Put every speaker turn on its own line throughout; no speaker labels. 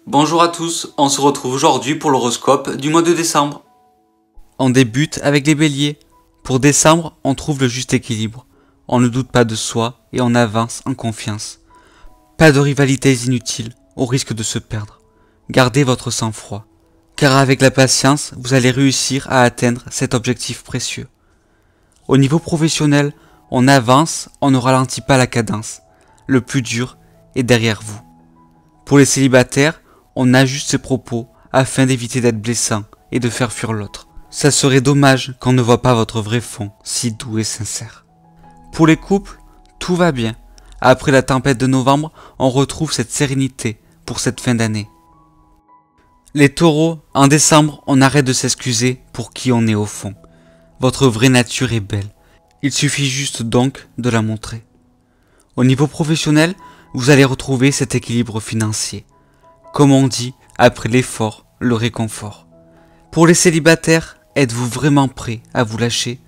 Bonjour à tous, on se retrouve aujourd'hui pour l'horoscope du mois de décembre. On débute avec les béliers. Pour décembre, on trouve le juste équilibre. On ne doute pas de soi et on avance en confiance. Pas de rivalités inutiles, au risque de se perdre. Gardez votre sang-froid, car avec la patience, vous allez réussir à atteindre cet objectif précieux. Au niveau professionnel, on avance, on ne ralentit pas la cadence. Le plus dur est derrière vous. Pour les célibataires, on ajuste ses propos afin d'éviter d'être blessant et de faire fuir l'autre. Ça serait dommage qu'on ne voit pas votre vrai fond, si doux et sincère. Pour les couples, tout va bien. Après la tempête de novembre, on retrouve cette sérénité pour cette fin d'année. Les taureaux, en décembre, on arrête de s'excuser pour qui on est au fond. Votre vraie nature est belle. Il suffit juste donc de la montrer. Au niveau professionnel, vous allez retrouver cet équilibre financier. Comme on dit, après l'effort, le réconfort. Pour les célibataires, êtes-vous vraiment prêt à vous lâcher,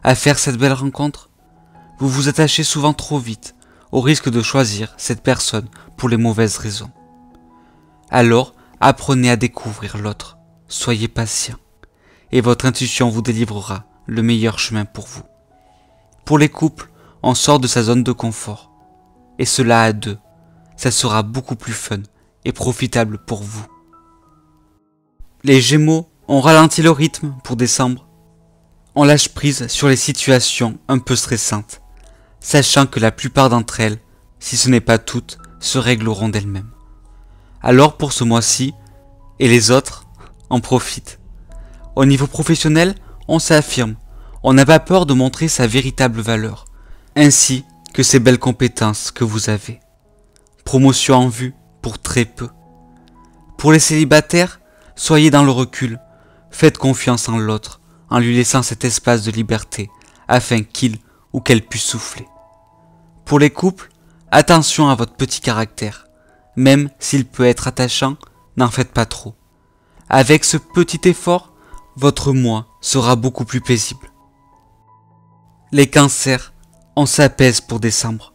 à faire cette belle rencontre? Vous vous attachez souvent trop vite, au risque de choisir cette personne pour les mauvaises raisons. Alors, apprenez à découvrir l'autre, soyez patient, et votre intuition vous délivrera le meilleur chemin pour vous. Pour les couples, on sort de sa zone de confort, et cela à deux, ça sera beaucoup plus fun et profitable pour vous. Les Gémeaux, on ralentit le rythme pour décembre. On lâche prise sur les situations un peu stressantes, sachant que la plupart d'entre elles, si ce n'est pas toutes, se régleront d'elles-mêmes. Alors pour ce mois-ci, et les autres, en profitent. Au niveau professionnel, on s'affirme, on n'a pas peur de montrer sa véritable valeur, ainsi que ces belles compétences que vous avez. Promotion en vue pour très peu. Pour les célibataires, soyez dans le recul, faites confiance en l'autre, en lui laissant cet espace de liberté, afin qu'il ou qu'elle puisse souffler. Pour les couples, attention à votre petit caractère, même s'il peut être attachant, n'en faites pas trop. Avec ce petit effort, votre mois sera beaucoup plus paisible. Les cancers, on s'apaise pour décembre.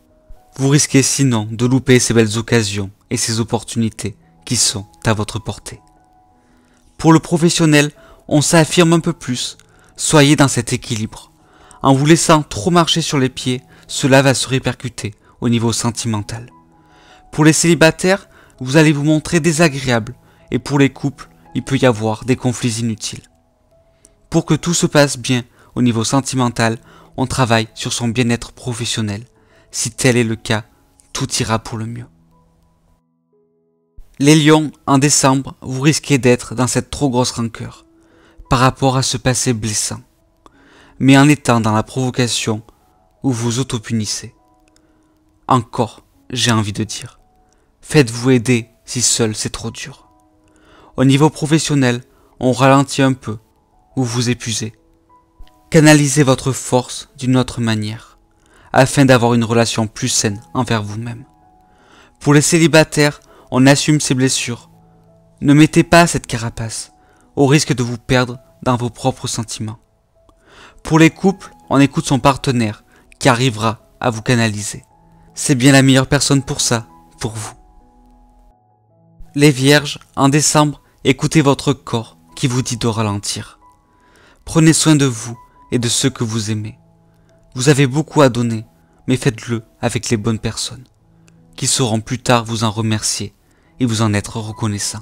Vous risquez sinon de louper ces belles occasions et ces opportunités qui sont à votre portée. Pour le professionnel, on s'affirme un peu plus. Soyez dans cet équilibre. En vous laissant trop marcher sur les pieds, cela va se répercuter au niveau sentimental. Pour les célibataires, vous allez vous montrer désagréable et pour les couples, il peut y avoir des conflits inutiles. Pour que tout se passe bien au niveau sentimental, on travaille sur son bien-être professionnel. Si tel est le cas, tout ira pour le mieux. Les lions, en décembre, vous risquez d'être dans cette trop grosse rancœur par rapport à ce passé blessant, mais en étant dans la provocation où vous autopunissez. Encore, j'ai envie de dire, faites-vous aider si seul c'est trop dur. Au niveau professionnel, on ralentit un peu, ou vous épuisez. Canalisez votre force d'une autre manière, afin d'avoir une relation plus saine envers vous-même. Pour les célibataires, on assume ses blessures. Ne mettez pas cette carapace, au risque de vous perdre dans vos propres sentiments. Pour les couples, on écoute son partenaire, qui arrivera à vous canaliser. C'est bien la meilleure personne pour ça, pour vous. Les vierges, en décembre, écoutez votre corps qui vous dit de ralentir. Prenez soin de vous et de ceux que vous aimez. Vous avez beaucoup à donner, mais faites-le avec les bonnes personnes, qui sauront plus tard vous en remercier et vous en être reconnaissant.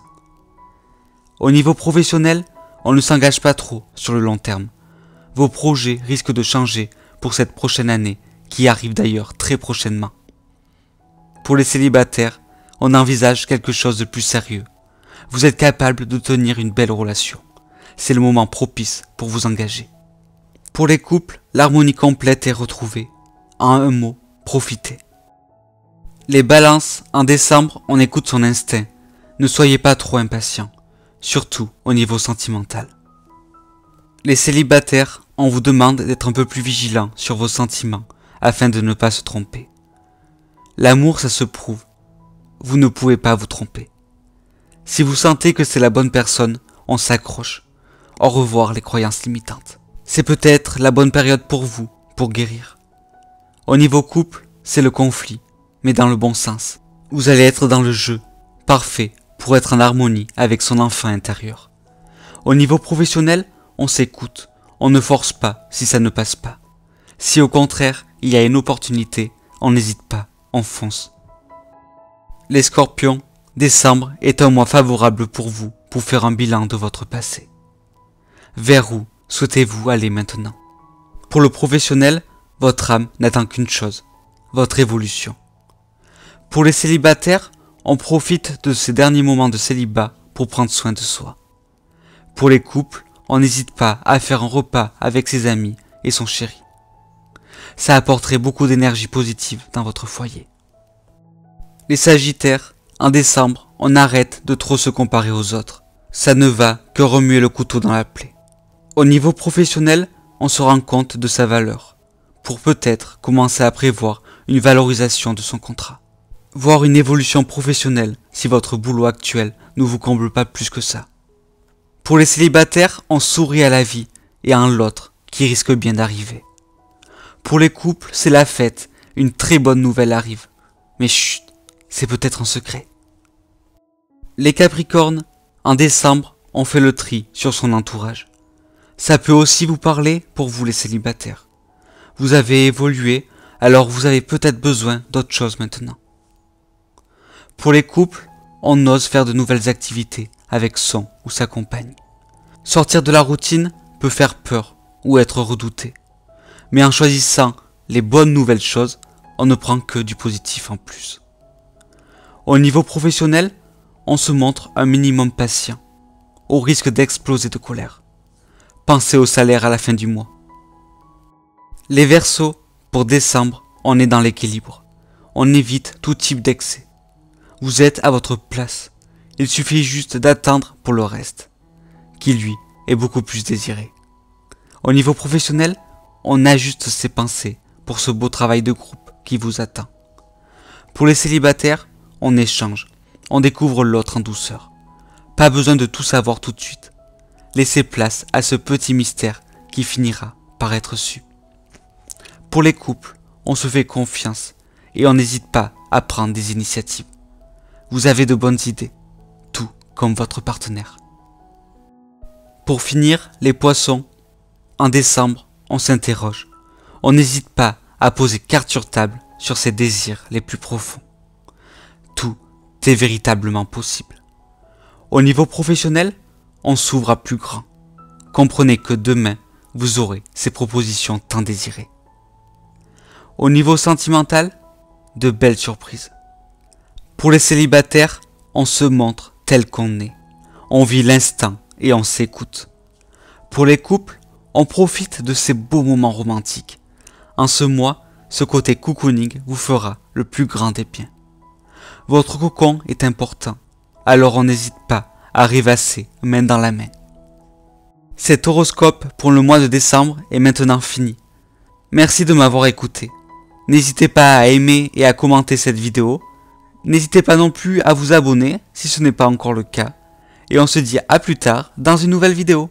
Au niveau professionnel, on ne s'engage pas trop sur le long terme. Vos projets risquent de changer pour cette prochaine année, qui arrive d'ailleurs très prochainement. Pour les célibataires, on envisage quelque chose de plus sérieux. Vous êtes capable de tenir une belle relation. C'est le moment propice pour vous engager. Pour les couples, l'harmonie complète est retrouvée. En un mot, profitez. Les balances, en décembre, on écoute son instinct. Ne soyez pas trop impatients, surtout au niveau sentimental. Les célibataires, on vous demande d'être un peu plus vigilant sur vos sentiments, afin de ne pas se tromper. L'amour, ça se prouve. Vous ne pouvez pas vous tromper. Si vous sentez que c'est la bonne personne, on s'accroche. Au revoir les croyances limitantes. C'est peut-être la bonne période pour vous, pour guérir. Au niveau couple, c'est le conflit, mais dans le bon sens. Vous allez être dans le jeu, parfait pour être en harmonie avec son enfant intérieur. Au niveau professionnel, on s'écoute, on ne force pas si ça ne passe pas. Si au contraire, il y a une opportunité, on n'hésite pas, on fonce. Les Scorpions, décembre est un mois favorable pour vous pour faire un bilan de votre passé. Vers où souhaitez-vous aller maintenant? Pour le professionnel, votre âme n'attend qu'une chose, votre évolution. Pour les célibataires, on profite de ces derniers moments de célibat pour prendre soin de soi. Pour les couples, on n'hésite pas à faire un repas avec ses amis et son chéri. Ça apporterait beaucoup d'énergie positive dans votre foyer. Les Sagittaires, en décembre, on arrête de trop se comparer aux autres. Ça ne va que remuer le couteau dans la plaie. Au niveau professionnel, on se rend compte de sa valeur, pour peut-être commencer à prévoir une valorisation de son contrat. Voir une évolution professionnelle si votre boulot actuel ne vous comble pas plus que ça. Pour les célibataires, on sourit à la vie et à l'autre qui risque bien d'arriver. Pour les couples, c'est la fête, une très bonne nouvelle arrive. Mais chut, c'est peut-être en secret. Les Capricornes, en décembre, on fait le tri sur son entourage. Ça peut aussi vous parler pour vous les célibataires. Vous avez évolué, alors vous avez peut-être besoin d'autre chose maintenant. Pour les couples, on ose faire de nouvelles activités avec son ou sa compagne. Sortir de la routine peut faire peur ou être redouté. Mais en choisissant les bonnes nouvelles choses, on ne prend que du positif en plus. Au niveau professionnel, on se montre un minimum patient, au risque d'exploser de colère. Pensez au salaire à la fin du mois. Les Verseaux, pour décembre, on est dans l'équilibre. On évite tout type d'excès. Vous êtes à votre place. Il suffit juste d'attendre pour le reste, qui lui est beaucoup plus désiré. Au niveau professionnel, on ajuste ses pensées pour ce beau travail de groupe qui vous attend. Pour les célibataires, on échange, on découvre l'autre en douceur. Pas besoin de tout savoir tout de suite. Laissez place à ce petit mystère qui finira par être su. Pour les couples, on se fait confiance et on n'hésite pas à prendre des initiatives. Vous avez de bonnes idées, tout comme votre partenaire. Pour finir, les Poissons, en décembre, on s'interroge. On n'hésite pas à poser carte sur table sur ses désirs les plus profonds. Tout est véritablement possible. Au niveau professionnel, on s'ouvre à plus grand. Comprenez que demain, vous aurez ces propositions tant désirées. Au niveau sentimental, de belles surprises. Pour les célibataires, on se montre tel qu'on est. On vit l'instant et on s'écoute. Pour les couples, on profite de ces beaux moments romantiques. En ce mois, ce côté cocooning vous fera le plus grand des biens. Votre cocon est important, alors on n'hésite pas à rêvasser main dans la main. Cet horoscope pour le mois de décembre est maintenant fini. Merci de m'avoir écouté. N'hésitez pas à aimer et à commenter cette vidéo. N'hésitez pas non plus à vous abonner si ce n'est pas encore le cas. Et on se dit à plus tard dans une nouvelle vidéo.